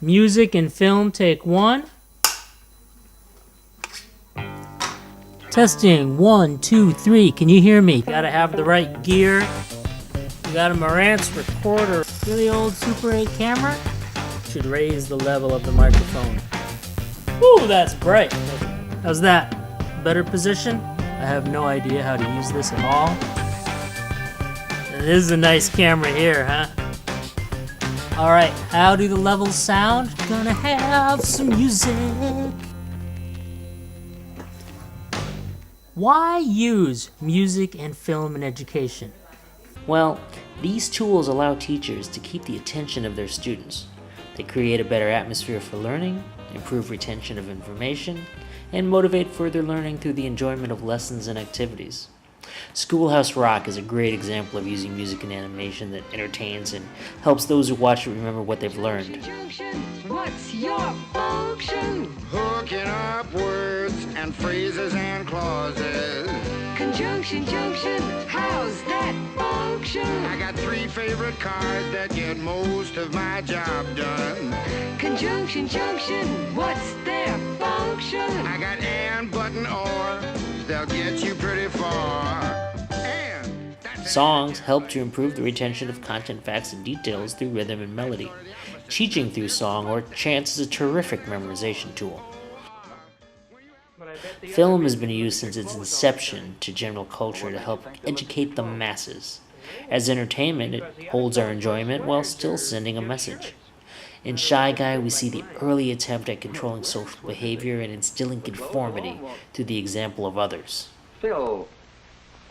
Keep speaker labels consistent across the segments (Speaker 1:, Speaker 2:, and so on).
Speaker 1: Music and film, take one. Testing, 1, 2, 3. Can you hear me? Gotta have the right gear. You got a Marantz recorder. Really old Super 8 camera. Should raise the level of the microphone. Ooh, that's bright. How's that? Better position? I have no idea how to use this at all. And this is a nice camera here, huh? Alright, how do the levels sound? Gonna have some music. Why use music and film in education?
Speaker 2: Well, these tools allow teachers to keep the attention of their students. They create a better atmosphere for learning, improve retention of information, and motivate further learning through the enjoyment of lessons and activities. Schoolhouse Rock is a great example of using music and animation that entertains and helps those who watch it remember what they've learned.
Speaker 3: What's your function? Hooking up words and phrases and clauses. Conjunction, junction, how's that function? I got 3 favorite cars that get most of my job done. Conjunction, junction, what's their function? I got and, but, and or, they'll get you pretty far.
Speaker 2: Songs help to improve the retention of content, facts, and details through rhythm and melody. Teaching through song or chants is a terrific memorization tool. Film has been used since its inception to general culture to help educate the masses. As entertainment, it holds our enjoyment while still sending a message. In Shy Guy, we see the early attempt at controlling social behavior and instilling conformity through the example of others.
Speaker 4: Phil,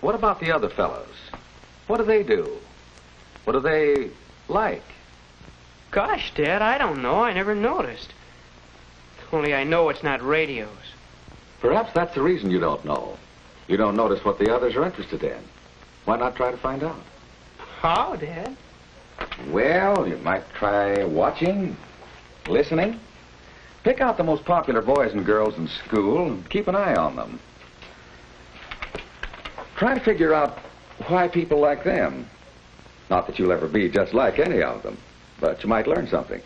Speaker 4: what about the other fellows? What do they do? What do they like?
Speaker 5: Gosh, Dad, I don't know. I never noticed. Only I know it's not radios.
Speaker 4: Perhaps that's the reason you don't know. You don't notice what the others are interested in. Why not try to find out?
Speaker 5: How, Dad?
Speaker 4: Well, you might try watching, listening. Pick out the most popular boys and girls in school and keep an eye on them. Try to figure out why people like them. Not that you'll ever be just like any of them, but you might learn something.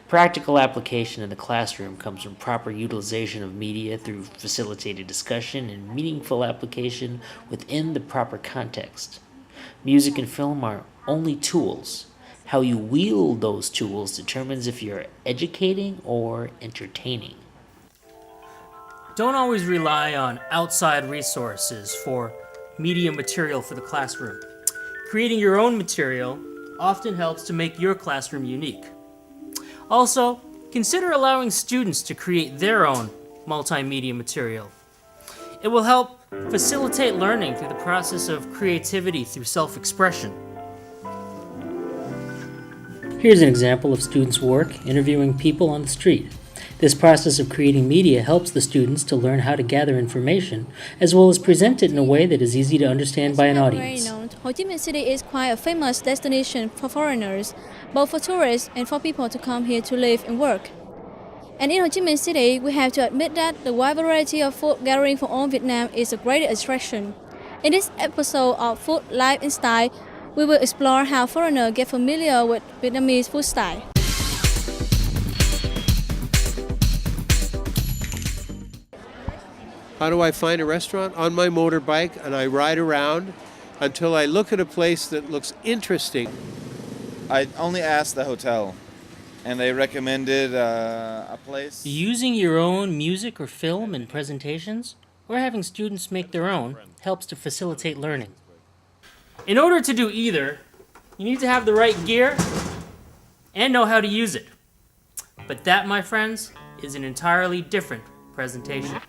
Speaker 2: Practical application in the classroom comes from proper utilization of media through facilitated discussion and meaningful application within the proper context. Music and film are only tools. How you wield those tools determines if you're educating or entertaining.
Speaker 1: Don't always rely on outside resources for media material for the classroom. Creating your own material often helps to make your classroom unique. Also, consider allowing students to create their own multimedia material. It will help facilitate learning through the process of creativity through self-expression.
Speaker 2: Here's an example of students' work interviewing people on the street. This process of creating media helps the students to learn how to gather information, as well as present it in a way that is easy to understand by an audience.
Speaker 6: Ho Chi Minh City is quite a famous destination for foreigners, both for tourists and for people to come here to live and work. And in Ho Chi Minh City, we have to admit that the wide variety of food gathering for all Vietnam is a great attraction. In this episode of Food, Life and Style, we will explore how foreigners get familiar with Vietnamese food style.
Speaker 7: How do I find a restaurant? On my motorbike, and I ride around until I look at a place that looks interesting.
Speaker 8: I only asked the hotel, and they recommended a place.
Speaker 1: Using your own music or film in presentations, or having students make their own, helps to facilitate learning. In order to do either, you need to have the right gear and know how to use it. But that, my friends, is an entirely different presentation.